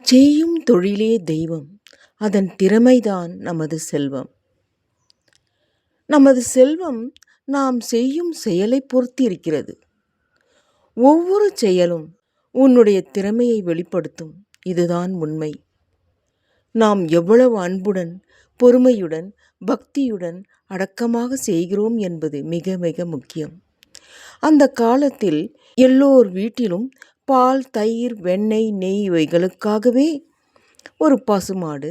செய்யும் தொழிலே தெய்வம். அதன் திறமைதான் நமது செல்வம். நமது செல்வம் நாம் செய்யும் செயலை பொறுத்து இருக்கிறது. ஒவ்வொரு செயலும் உன்னுடைய திறமையை வெளிப்படுத்தும். இதுதான் உண்மை. நாம் எவ்வளவு அன்புடன், பொறுமையுடன், பக்தியுடன், அடக்கமாக செய்கிறோம் என்பது மிக மிக முக்கியம். அந்த காலத்தில் எல்லோர் வீட்டிலும் பால், தயிர், வெண்ணெய், நெய் இவைகளுக்காகவே ஒரு பசுமாடு,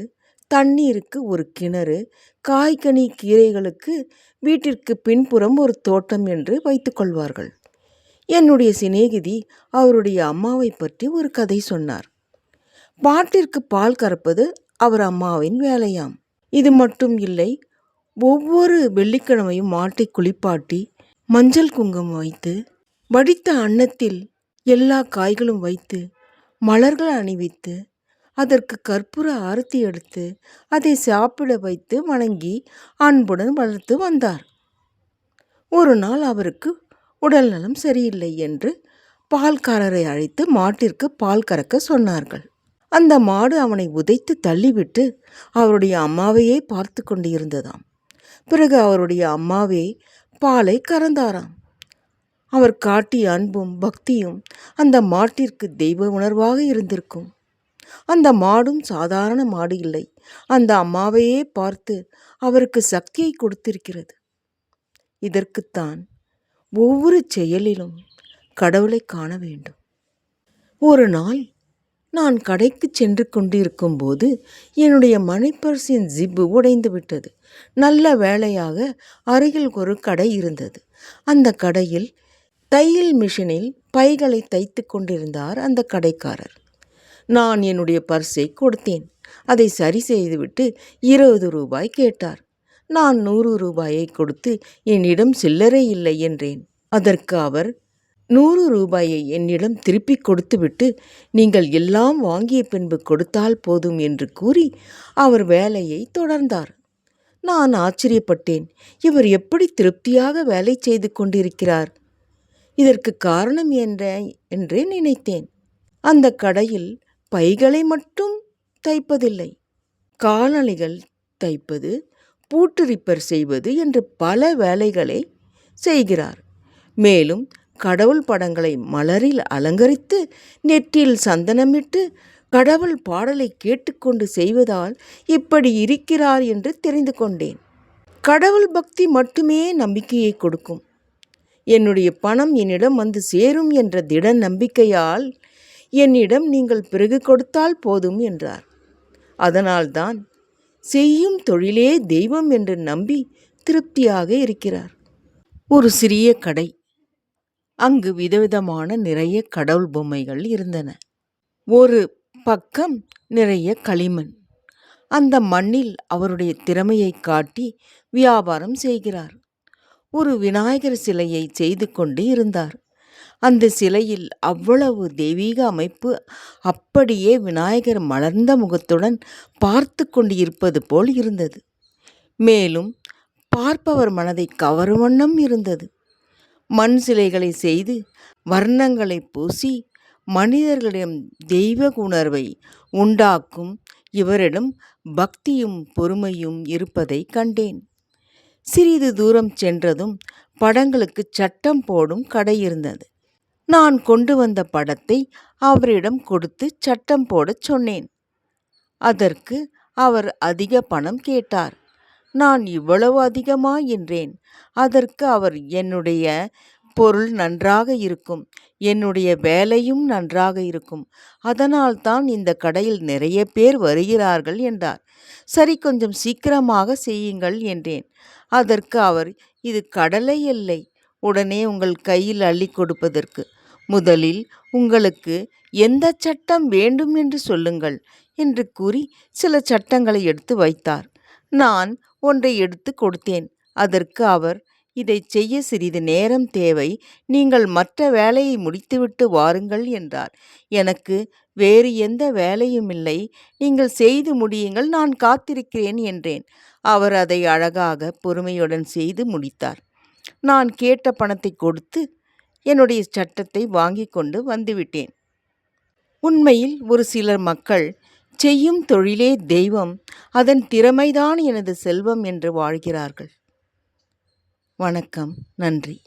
தண்ணீருக்கு ஒரு கிணறு, காய்கனி கீரைகளுக்கு வீட்டிற்கு பின்புறம் ஒரு தோட்டம் என்று வைத்துக்கொள்வார்கள். என்னுடைய சிநேகிதி அவருடைய அம்மாவை பற்றி ஒரு கதை சொன்னார். பாட்டிற்கு பால் கறப்பது அவர் அம்மாவின் வேலையாம். இது மட்டும் இல்லை, ஒவ்வொரு வெள்ளிக்கிழமையும் மாட்டை குளிப்பாட்டி மஞ்சள் குங்குமம் வைத்து, வடித்த அன்னத்தில் எல்லா காய்களும் வைத்து, மலர்கள் அணிவித்து, அதற்கு கற்பூர ஆரத்தி எடுத்து அதை சாப்பிட வைத்து வணங்கி அன்புடன் வளர்த்து வந்தார். ஒரு நாள் அவருக்கு உடல் நலம் சரியில்லை என்று பால்காரரை அழைத்து மாட்டிற்கு பால் கறக்க சொன்னார்கள். அந்த மாடு அவனை உதைத்து தள்ளிவிட்டு அவருடைய அம்மாவையே பார்த்து கொண்டு இருந்ததாம். பிறகு அவருடைய அம்மாவே பாலை கறந்தாராம். அவர் காட்டிய அன்பும் பக்தியும் அந்த மாட்டிற்கு தெய்வ உணர்வாக இருந்திருக்கும். அந்த மாடும் சாதாரண மாடு இல்லை. அந்த அம்மாவையே பார்த்து அவருக்கு சக்தியை கொடுத்திருக்கிறது. இதற்குத்தான் ஒவ்வொரு செயலிலும் கடவுளை காண வேண்டும். ஒரு நாள் நான் கடைக்கு சென்று கொண்டிருக்கும் போது என்னுடைய மணிப்பர்ஸின் ஜிப்பு உடைந்து விட்டது. நல்ல வேளையாக அருகில் ஒரு கடை இருந்தது. அந்த கடையில் தையல் மிஷினில் பைகளை தைத்து கொண்டிருந்தார் அந்த கடைக்காரர். நான் என்னுடைய பர்ஸை கொடுத்தேன். அதை சரி செய்துவிட்டு 20 ரூபாய் கேட்டார். நான் 100 ரூபாயை கொடுத்து என்னிடம் சில்லறை இல்லை என்றேன். அதற்கு அவர் 100 ரூபாயை என்னிடம் திருப்பி கொடுத்துவிட்டு நீங்கள் எல்லாம் வாங்கிய பின்பு கொடுத்தால் போதும் என்று கூறி அவர் வேலையை தொடர்ந்தார். நான் ஆச்சரியப்பட்டேன். இவர் எப்படி திருப்தியாக வேலை செய்து கொண்டிருக்கிறார்? இதற்கு காரணம் என்றே நினைத்தேன். அந்த கடையில் பைகளை மட்டும் தைப்பதில்லை, காலணிகள் தைப்பது, பூட்டு ரிப்பேர் செய்வது என்று பல வேலைகளை செய்கிறார். மேலும் கடவுள் படங்களை மலரில் அலங்கரித்து நெற்றியில் சந்தனமிட்டு கடவுள் பாடலை கேட்டுக்கொண்டு செய்வதால் இப்படி இருக்கிறார் என்று தெரிந்து கொண்டேன். கடவுள் பக்தி மட்டுமே நம்பிக்கையை கொடுக்கும். என்னுடைய பணம் என்னிடம் வந்து சேரும் என்ற திட நம்பிக்கையால் என்னிடம் நீங்கள் பிறகு கொடுத்தால் போதும் என்றார். அதனால்தான் செய்யும் தொழிலே தெய்வம் என்று நம்பி திருப்தியாக இருக்கிறார். ஒரு சிறிய கடை. அங்கு விதவிதமான நிறைய கடவுள் பொம்மைகள் இருந்தன. ஒரு பக்கம் நிறைய களிமண். அந்த மண்ணில் அவருடைய திறமையை காட்டி வியாபாரம் செய்கிறார். ஒரு விநாயகர் சிலையை செய்து கொண்டு இருந்தார். அந்த சிலையில் அவ்வளவு தெய்வீக அமைப்பு. அப்படியே விநாயகர் மலர்ந்த முகத்துடன் பார்த்து கொண்டு இருப்பது போல் இருந்தது. மேலும் பார்ப்பவர் மனதை கவரும் வண்ணம் இருந்தது. மண் சிலைகளை செய்து வர்ணங்களை பூசி மனிதர்களிடம் தெய்வ உணர்வை உண்டாக்கும் இவரிடம் பக்தியும் பொறுமையும் இருப்பதை கண்டேன். சிறிது தூரம் சென்றதும் படங்களுக்கு சட்டம் போடும் கடை இருந்தது. நான் கொண்டு வந்த படத்தை அவரிடம் கொடுத்து சட்டம் போடச் சொன்னேன். அதற்கு அவர் அதிக பணம் கேட்டார். நான் இவ்வளவு அதிகமா என்றேன். அதற்கு அவர் என்னுடைய பொருள் நன்றாக இருக்கும், என்னுடைய வேலையும் நன்றாக இருக்கும், அதனால்தான் இந்த கடையில் நிறைய பேர் வருகிறார்கள் என்றார். சரி, கொஞ்சம் சீக்கிரமாக செய்யுங்கள் என்றேன். அதற்கு அவர், இது கடலை இல்லை, உடனே உங்கள் கையில் அள்ளி கொடுப்பதற்கு. முதலில் உங்களுக்கு எந்த சட்டம் வேண்டும் என்று சொல்லுங்கள் என்று கூறி சில சட்டங்களை எடுத்து வைத்தார். நான் ஒன்றை எடுத்து கொடுத்தேன். அதற்கு அவர், இதை செய்ய சிறிது நேரம் தேவை, நீங்கள் மற்ற வேலையை முடித்துவிட்டு வாருங்கள் என்றார். எனக்கு வேறு எந்த வேலையும் இல்லை, நீங்கள் செய்து முடியுங்கள், நான் காத்திருக்கிறேன் என்றேன். அவர் அதை அழகாக பொறுமையுடன் செய்து முடித்தார். நான் கேட்ட பணத்தை கொடுத்து என்னுடைய சட்டத்தை வாங்கி கொண்டு வந்துவிட்டேன். உண்மையில் ஒரு சிலர் மக்கள் செய்யும் தொழிலே தெய்வம், அதன் திறமைதான் எனது செல்வம் என்று வாழ்கிறார்கள். வணக்கம். நன்றி.